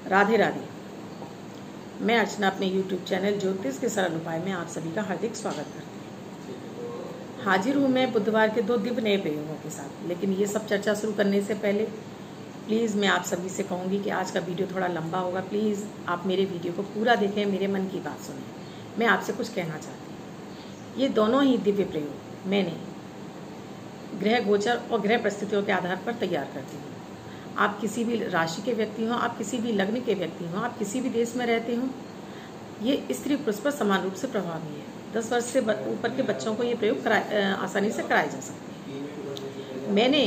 राधे राधे। मैं अर्चना अपने YouTube channel ज्योतिष के सरल उपाय में आप सभी का हार्दिक स्वागत करती हूँ। हाजिर हूँ मैं बुधवार के 2 दिव्य नए प्रयोगों के साथ। लेकिन ये सब चर्चा शुरू करने से पहले प्लीज़ मैं आप सभी से कहूँगी कि आज का वीडियो थोड़ा लंबा होगा। प्लीज़ आप मेरे वीडियो को पूरा देखें, मेरे मन की बात सुनें। मैं आपसे कुछ कहना चाहती हूँ। ये दोनों ही दिव्य प्रयोग मैंने ग्रह गोचर और ग्रह परिस्थितियों के आधार पर तैयार करती हूँ। आप किसी भी राशि के व्यक्ति हों, आप किसी भी लग्न के व्यक्ति हों, आप किसी भी देश में रहते हों, ये स्त्री पुरुष पर समान रूप से प्रभावी है। 10 वर्ष से ऊपर के बच्चों को ये प्रयोग आसानी से कराए जा सकते हैं। मैंने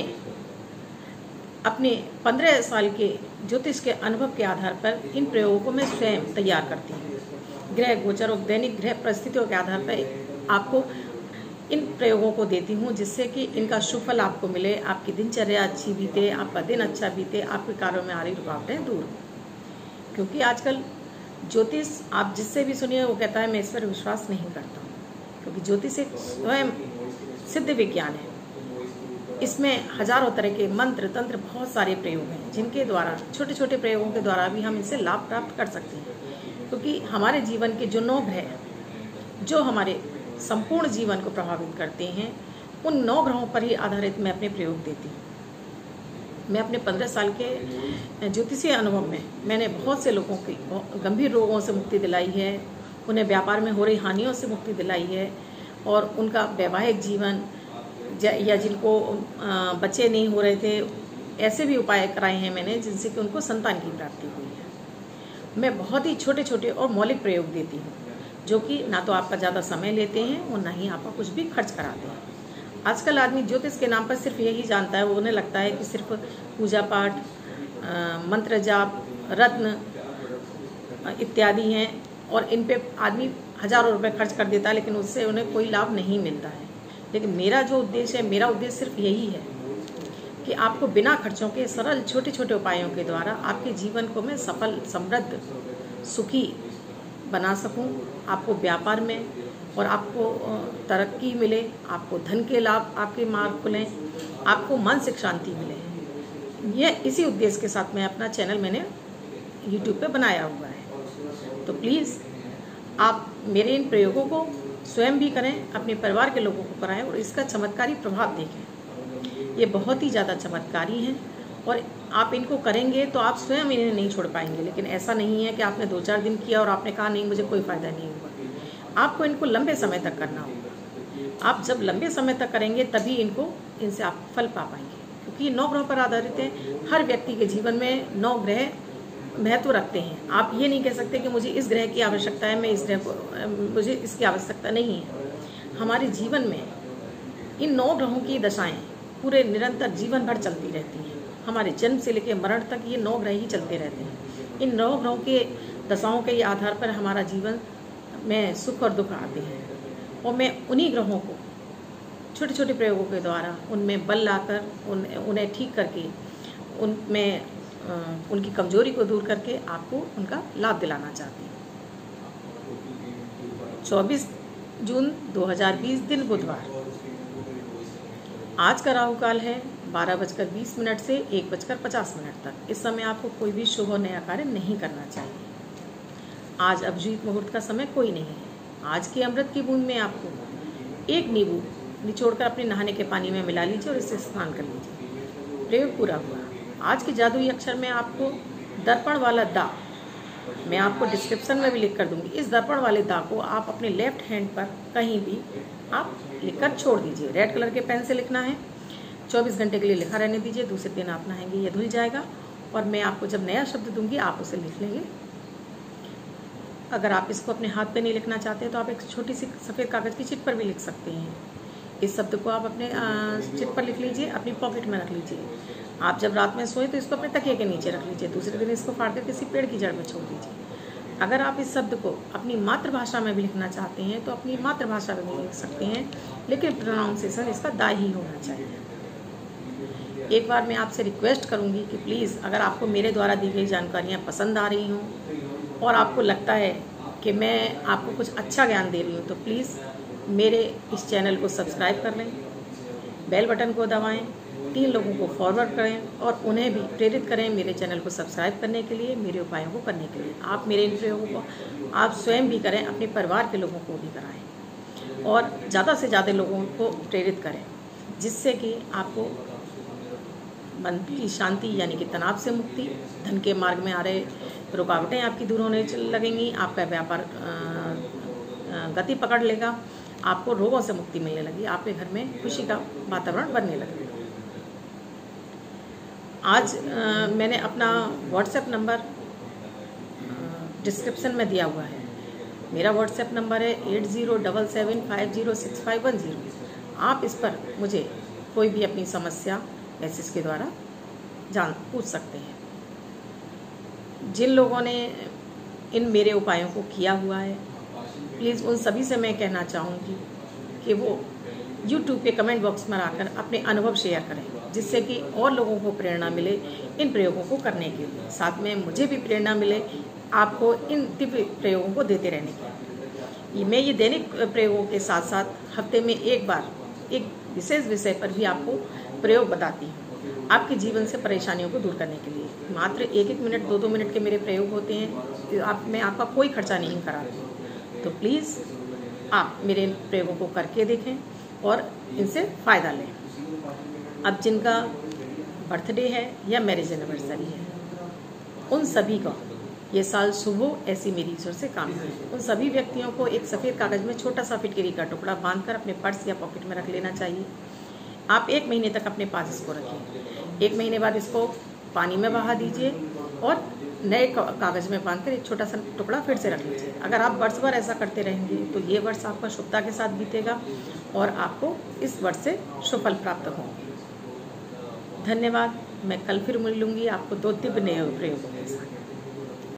अपने 15 साल के ज्योतिष के अनुभव के आधार पर इन प्रयोगों को मैं स्वयं तैयार करती हूँ। ग्रह गोचर और दैनिक ग्रह परिस्थितियों के आधार पर आपको इन प्रयोगों को देती हूँ, जिससे कि इनका शुभ फल आपको मिले, आपकी दिनचर्या अच्छी बीते, आपका दिन अच्छा बीते, आपके कार्यों में आ रही रुकावटें दूर हो। क्योंकि आजकल ज्योतिष आप जिससे भी सुनिए वो कहता है मैं इस पर विश्वास नहीं करता हूँ, क्योंकि ज्योतिष एक स्वयं सिद्ध विज्ञान है। इसमें हजारों तरह के मंत्र तंत्र बहुत सारे प्रयोग हैं, जिनके द्वारा छोटे छोटे प्रयोगों के द्वारा भी हम इनसे लाभ प्राप्त कर सकते हैं। क्योंकि हमारे जीवन के जो 9 ग्रह जो हमारे संपूर्ण जीवन को प्रभावित करते हैं, उन 9 ग्रहों पर ही आधारित मैं अपने प्रयोग देती हूँ। मैं अपने 15 साल के ज्योतिषीय अनुभव में मैंने बहुत से लोगों की गंभीर रोगों से मुक्ति दिलाई है, उन्हें व्यापार में हो रही हानियों से मुक्ति दिलाई है, और उनका वैवाहिक जीवन या जिनको बच्चे नहीं हो रहे थे, ऐसे भी उपाय कराए हैं मैंने, जिनसे कि उनको संतान की प्राप्ति हुई है। मैं बहुत ही छोटे छोटे और मौलिक प्रयोग देती हूँ, जो कि ना तो आपका ज़्यादा समय लेते हैं और ना ही आपका कुछ भी खर्च कराते हैं। आजकल आदमी ज्योतिष के नाम पर सिर्फ यही जानता है, वो उन्हें लगता है कि सिर्फ पूजा पाठ, मंत्र जाप, रत्न इत्यादि हैं, और इन पे आदमी हजारों रुपए खर्च कर देता है, लेकिन उससे उन्हें कोई लाभ नहीं मिलता है। लेकिन मेरा जो उद्देश्य है, मेरा उद्देश्य सिर्फ यही है कि आपको बिना खर्चों के सरल छोटे छोटे उपायों के द्वारा आपके जीवन को मैं सफल, समृद्ध, सुखी बना सकूं, आपको व्यापार में और आपको तरक्की मिले, आपको धन के लाभ आपके मार्ग खुलें, आपको मानसिक शांति मिले। यह इसी उद्देश्य के साथ मैं अपना चैनल मैंने YouTube पे बनाया हुआ है। तो प्लीज़ आप मेरे इन प्रयोगों को स्वयं भी करें, अपने परिवार के लोगों को कराएं और इसका चमत्कारी प्रभाव देखें। ये बहुत ही ज़्यादा चमत्कारी हैं, और आप इनको करेंगे तो आप स्वयं इन्हें नहीं छोड़ पाएंगे। लेकिन ऐसा नहीं है कि आपने 2-4 दिन किया और आपने कहा नहीं मुझे कोई फ़ायदा नहीं हुआ। आपको इनको लंबे समय तक करना होगा। आप जब लंबे समय तक करेंगे तभी इनसे आप फल पा पाएंगे, क्योंकि ये 9 ग्रहों पर आधारित है। हर व्यक्ति के जीवन में 9 ग्रह महत्व रखते हैं। आप ये नहीं कह सकते कि मुझे इस ग्रह की आवश्यकता है, मैं इस ग्रह को मुझे इसकी आवश्यकता नहीं है। हमारे जीवन में इन 9 ग्रहों की दशाएँ पूरे निरंतर जीवन भर चलती रहती हैं। हमारे जन्म से लेकर मरण तक ये 9 ग्रह ही चलते रहते हैं। इन 9 ग्रहों के दशाओं के आधार पर हमारा जीवन में सुख और दुख आते हैं, और मैं उन्हीं ग्रहों को छोटे छोटे प्रयोगों के द्वारा उनमें बल लाकर उन्हें ठीक करके उनमें उनकी कमजोरी को दूर करके आपको उनका लाभ दिलाना चाहती हूँ। 24 जून 2020 दिन बुधवार। आज का राहु काल है 12:20 से 1:50 तक। इस समय आपको कोई भी शुभ और नया कार्य नहीं करना चाहिए। आज अभिजीत मुहूर्त का समय कोई नहीं है। आज की अमृत की बूंद में आपको 1 नींबू निचोड़कर अपने नहाने के पानी में मिला लीजिए और इससे स्नान कर लीजिए। प्रयोग पूरा हुआ। आज के जादुई अक्षर में आपको दर्पण वाला दा मैं आपको डिस्क्रिप्शन में भी लिख कर दूंगी। इस दर्पण वाले दा को आप अपने लेफ्ट हैंड पर कहीं भी आप लिखकर छोड़ दीजिए। रेड कलर के पेन से लिखना है। 24 घंटे के लिए लिखा रहने दीजिए। दूसरे दिन आप नहाएंगे, ये धुल जाएगा, और मैं आपको जब नया शब्द दूंगी आप उसे लिख लेंगे। अगर आप इसको अपने हाथ पे नहीं लिखना चाहते तो आप एक छोटी सी सफ़ेद कागज़ की चिट पर भी लिख सकते हैं। इस शब्द को आप अपने चिट पर लिख लीजिए, अपनी पॉकेट में रख लीजिए। आप जब रात में सोए तो इसको अपने तकिए के नीचे रख लीजिए। दूसरे दिन इसको फाड़ कर किसी पेड़ की जड़ में छोड़ दीजिए। अगर आप इस शब्द को अपनी मातृभाषा में भी लिखना चाहते हैं तो अपनी मातृभाषा में भी लिख सकते हैं, लेकिन प्रोनाउंसिएशन इसका दा ही होना चाहिए। एक बार मैं आपसे रिक्वेस्ट करूंगी कि प्लीज़ अगर आपको मेरे द्वारा दी गई जानकारियाँ पसंद आ रही हों और आपको लगता है कि मैं आपको कुछ अच्छा ज्ञान दे रही हूँ, तो प्लीज़ मेरे इस चैनल को सब्सक्राइब कर लें, बेल बटन को दबाएं 3 लोगों को फॉरवर्ड करें और उन्हें भी प्रेरित करें मेरे चैनल को सब्सक्राइब करने के लिए, मेरे उपायों को करने के लिए। आप मेरे इन प्रयोगों को आप स्वयं भी करें, अपने परिवार के लोगों को भी कराएं और ज़्यादा से ज़्यादा लोगों को प्रेरित करें, जिससे कि आपको मन की शांति यानी कि तनाव से मुक्ति, धन के मार्ग में आ रहे रुकावटें आपकी दूर होने लगेंगी, आपका व्यापार गति पकड़ लेगा, आपको रोगों से मुक्ति मिलने लगी, आपके घर में खुशी का वातावरण बनने लगेगा। आज मैंने अपना व्हाट्सएप नंबर डिस्क्रिप्शन में दिया हुआ है। मेरा व्हाट्सएप नंबर है 8077506510। आप इस पर मुझे कोई भी अपनी समस्या मैसेज के द्वारा पूछ सकते हैं। जिन लोगों ने इन मेरे उपायों को किया हुआ है, प्लीज़ उन सभी से मैं कहना चाहूँगी कि वो YouTube के कमेंट बॉक्स में आकर अपने अनुभव शेयर करें, जिससे कि और लोगों को प्रेरणा मिले इन प्रयोगों को करने के लिए। साथ में मुझे भी प्रेरणा मिले आपको इन दिव्य प्रयोगों को देते रहने के। मैं ये दैनिक प्रयोगों के साथ साथ हफ्ते में एक बार एक विशेष विषय पर भी आपको प्रयोग बताती हूँ, आपके जीवन से परेशानियों को दूर करने के लिए। मात्र 1-1 मिनट 2-2 मिनट के मेरे प्रयोग होते हैं। मैं आपका कोई खर्चा नहीं कराती हूँ, तो प्लीज़ आप मेरे प्रयोगों को करके देखें और इनसे फ़ायदा लें। अब जिनका बर्थडे है या मैरिज एनिवर्सरी है, उन सभी का ये साल शुभ हो, ऐसी मेरी ईश्वर से कामना है। उन सभी व्यक्तियों को एक सफ़ेद कागज़ में छोटा सा फिटकरी का टुकड़ा बांधकर अपने पर्स या पॉकेट में रख लेना चाहिए। आप 1 महीने तक अपने पास इसको रखिए। 1 महीने बाद इसको पानी में बहा दीजिए और नए कागज़ में बांधकर एक छोटा सा टुकड़ा फिर से रख लीजिए। अगर आप वर्ष भर ऐसा करते रहेंगे तो ये वर्ष आपका शुभता के साथ बीतेगा और आपको इस वर्ष से शुभ फल प्राप्त होंगे। धन्यवाद। मैं कल फिर मिलूंगी आपको 2 दिव्य नए प्रयोगों के साथ।